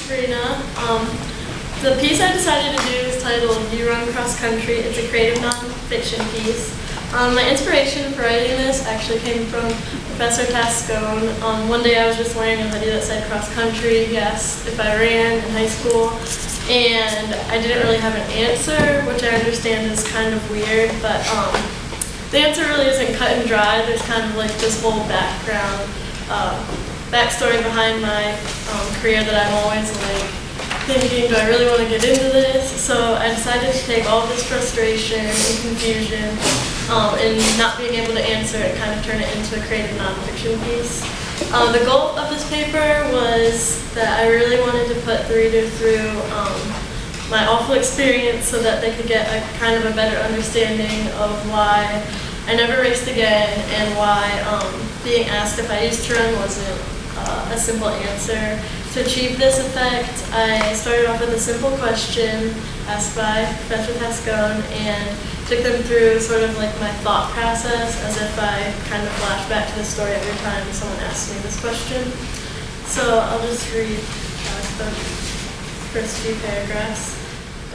Sabrina. The piece I decided to do is titled You Run Cross Country. It's a creative nonfiction piece. My inspiration for writing this actually came from Professor Tascone. One day I was just wearing a hoodie that said cross country. He asked if I ran in high school, and I didn't really have an answer, which I understand is kind of weird, but the answer really isn't cut and dry. There's kind of like this whole backstory behind my career that I'm always like thinking, do I really want to get into this? So I decided to take all this frustration and confusion and not being able to answer it, kind of turn it into a creative nonfiction piece. The goal of this paper was that I really wanted to put the reader through my awful experience so that they could get a kind of a better understanding of why I never raced again and why being asked if I used to run wasn't a simple answer. To achieve this effect, I started off with a simple question asked by Professor Tascone and took them through sort of like my thought process as if I kind of flash back to the story every time someone asks me this question. So I'll just read the first few paragraphs.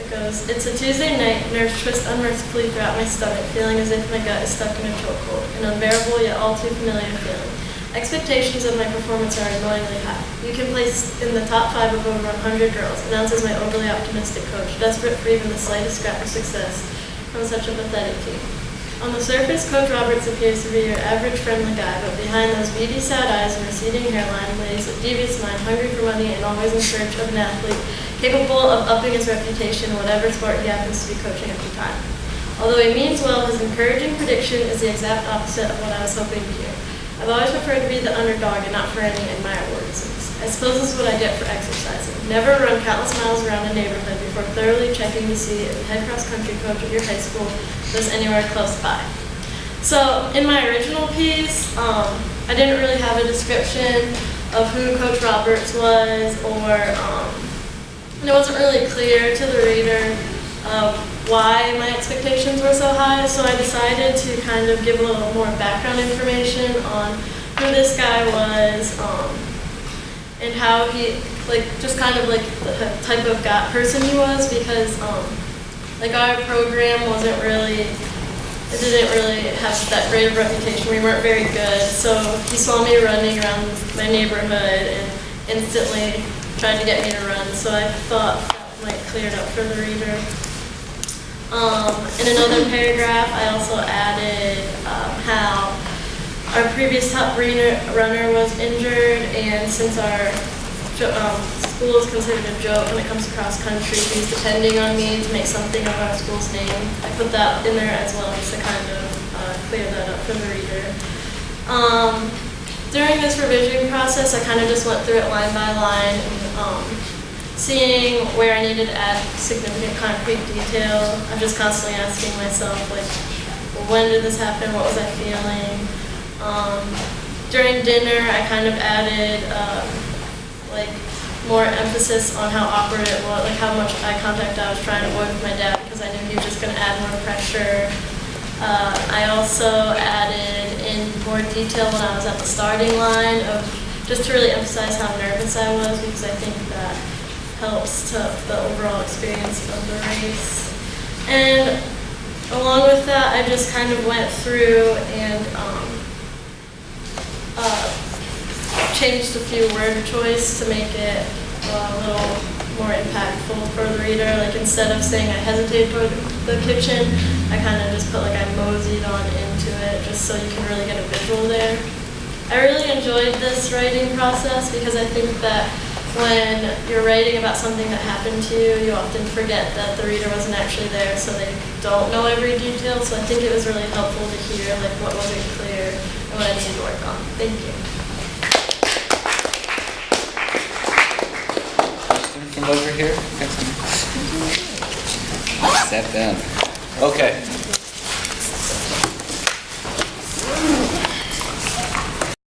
It goes, it's a Tuesday night, nerves twist unmercifully throughout my stomach, feeling as if my gut is stuck in a chokehold, an unbearable yet all too familiar feeling. Expectations of my performance are annoyingly high. You can place in the top 5 of over 100 girls, announces my overly optimistic coach, desperate for even the slightest scrap of success from such a pathetic team. On the surface, Coach Roberts appears to be your average friendly guy, but behind those beady sad eyes and receding hairline lays a devious mind hungry for money and always in search of an athlete capable of upping his reputation in whatever sport he happens to be coaching at the time. Although he means well, his encouraging prediction is the exact opposite of what I was hoping to hear. I've always preferred to be the underdog and not for any admirable reasons. I suppose this is what I get for exercising. Never run countless miles around a neighborhood before thoroughly checking to see if the head cross-country coach of your high school lives anywhere close by. So in my original piece, I didn't really have a description of who Coach Roberts was, or and it wasn't really clear to the reader why my expectations were so high, so I decided to kind of give a little more background information on who this guy was and how he, like, just kind of like the type of person he was, because like our program wasn't really, it didn't really have that great of a reputation. We weren't very good, so he saw me running around my neighborhood and instantly tried to get me to run, so I thought that might clear it up for the reader. In another paragraph, I also added how our previous top runner was injured, and since our school is considered a joke when it comes to cross country, he's depending on me to make something of our school's name. I put that in there as well just to kind of clear that up for the reader. During this revision process, I kind of just went through it line by line and seeing where I needed to add significant concrete detail. I'm just constantly asking myself, like, when did this happen? What was I feeling? During dinner, I kind of added like more emphasis on how awkward it was, like how much eye contact I was trying to avoid with my dad, because I knew he was just going to add more pressure. I also added in more detail when I was at the starting line, just to really emphasize how nervous I was, because I think that helps to the overall experience of the race. And along with that, I just kind of went through and changed a few word choice to make it a little more impactful for the reader. Like, instead of saying I hesitated toward the kitchen, I kind of just put like I moseyed on into it, just so you can really get a visual there. I really enjoyed this writing process because I think that when you're writing about something that happened to you, you often forget that the reader wasn't actually there, so they don't know every detail. So I think it was really helpful to hear like what wasn't clear and what I needed to work on. Thank you. From over here. Step down. Okay.